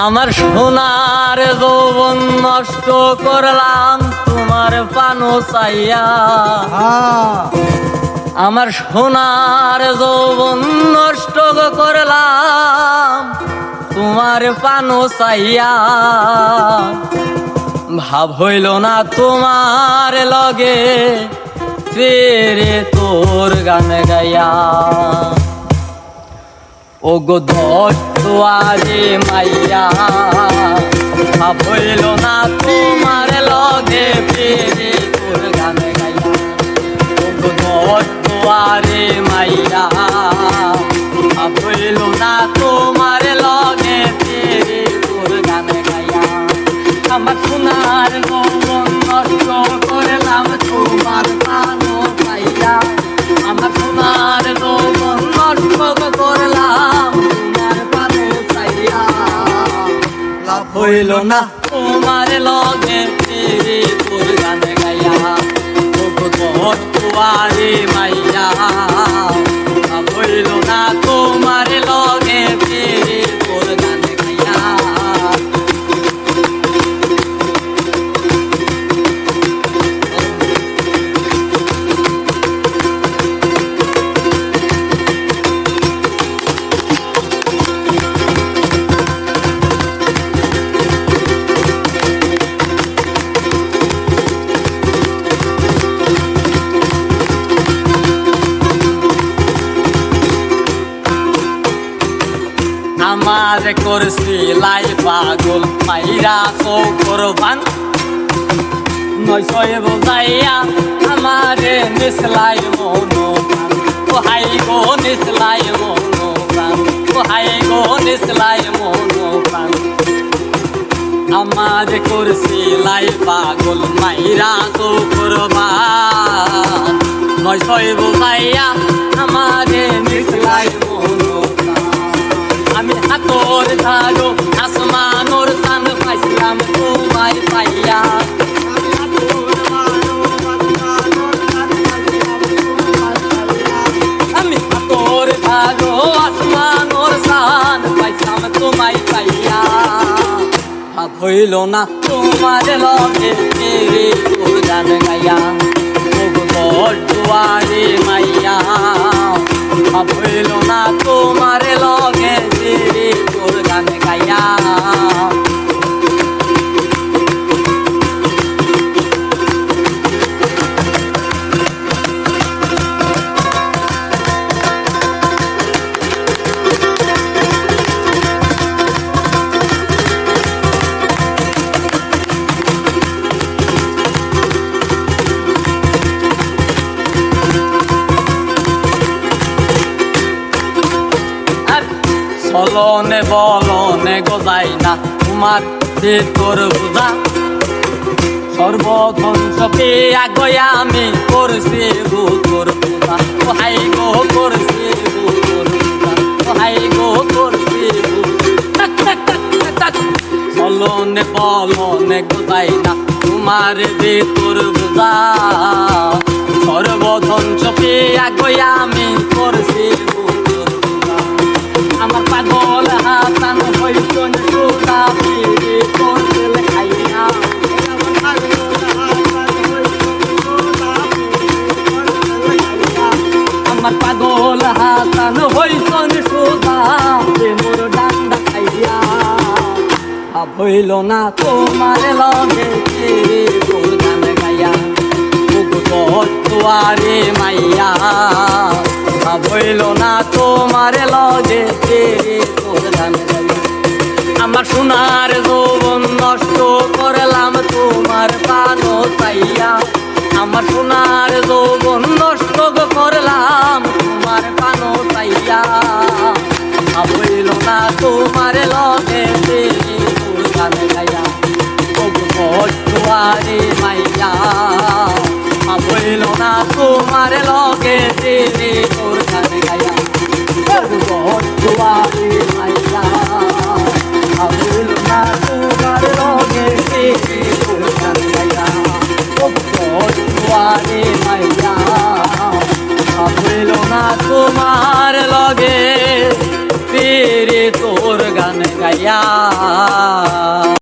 আমার সোনার যৌবন নষ্ট করলাম তোমার পানো চাইয়া। আমার সোনার যৌবন নষ্ট করলাম তোমার পানো চাইয়া। ভাব হইল না তোমার লগে ফেরে তোর গান গাইয়া। ও গো দোয়ারে মাইয়া, ভাব হইল না তোমার লগে ফেরে তোর গান গাইয়া। ও গো দোয়ারে মাইয়া, ভাব হইল না তোমার লগে ফেরে তোর গান গাইয়া। আমার সোনার যৌবন নষ্ট করলাম তোমার পানো চাইয়া। আমার সোনার যৌবন নষ্ট করলাম তোমার পানো চাইয়া। লাভ হইল না তোমার লগে ফেরে তোর গান গাইয়া। ও গো দোয়ারে মাইয়া, লাভ হইল না তোমার লগে ফেরে তোর গান গাইয়া। আমার করছি লাই পাগল মাইরা চৌকর ভান। নয়শয় বোঝাইয়া আমারে নিসলাই মনো প্রাণ। ও হাই গো নিসলাই মনো প্রাণ, ও হাই গো নিসলাই মনো প্রাণ। আমার করছি লাই পাগল মাইরা চৌকর ভান। নয়শয় বোঝাইয়া আমারে নিসলাই মনো। আমি হাতর ধারো আসমানোর সান পাইছিলাম তোমায় পাইয়া। আমি হাতর ধারো আসমানোর সান পাইছিলাম তোমায় পাইয়া। ভাব হইল না তোমার লগে ফেরে তোর গান গাইয়া। ও গো দোয়ারে মাইয়া, ভাব হইল না তোমার লগে ফেরে তোর গান গাইয়া। চলনে বলনে গজাই না তোমার ভেতর বুঝা। সর্বধ্বংস পেয়া গয়া আমি করছি তোর পূজা। ও হাই গো করছি তোর পূজা, ও হাই গো করছি। চলনে বলনে গজাই না তোমার ভেতর বুঝা। সর্বধ্বংস পেয়া গয়া আমি করছি। আমার পাগল হাসান হইছন সুতা ফিরে তোর ছেলে খাইয়া। আমার পাগল হাসান হইছন সুতা মোর ডান্ডা খাইয়া। ভাব হইল না তোমার লগে ফেরে তোর গান গাইয়া। ও গো দোয়ারে মাইয়া, ভাব হইল না তোমার লগে ফেরে তোর গান গাইয়া। আমার সোনার যৌবন নষ্ট করলাম তোমার পানো চাইয়া। আমার সোনার যৌবন নষ্ট করলাম তোমার পানো চাইয়া। ভাব হইল না তোমার লগে ফেরে তোর গান গাইয়া। ও গো দোয়ারে মাইয়া, ভাব হইল না তোমার লগে ফেরে তোর গান গাইয়া। ও গো দোয়ারে মাইয়া, ভাব হইল না তোমার লগে ফেরে তোর গান গাইয়া। ও গো দোয়ারে মাইয়া, ভাব হইল না তোমার লগে ফেরে তোর গান গাইয়া। প্রাণ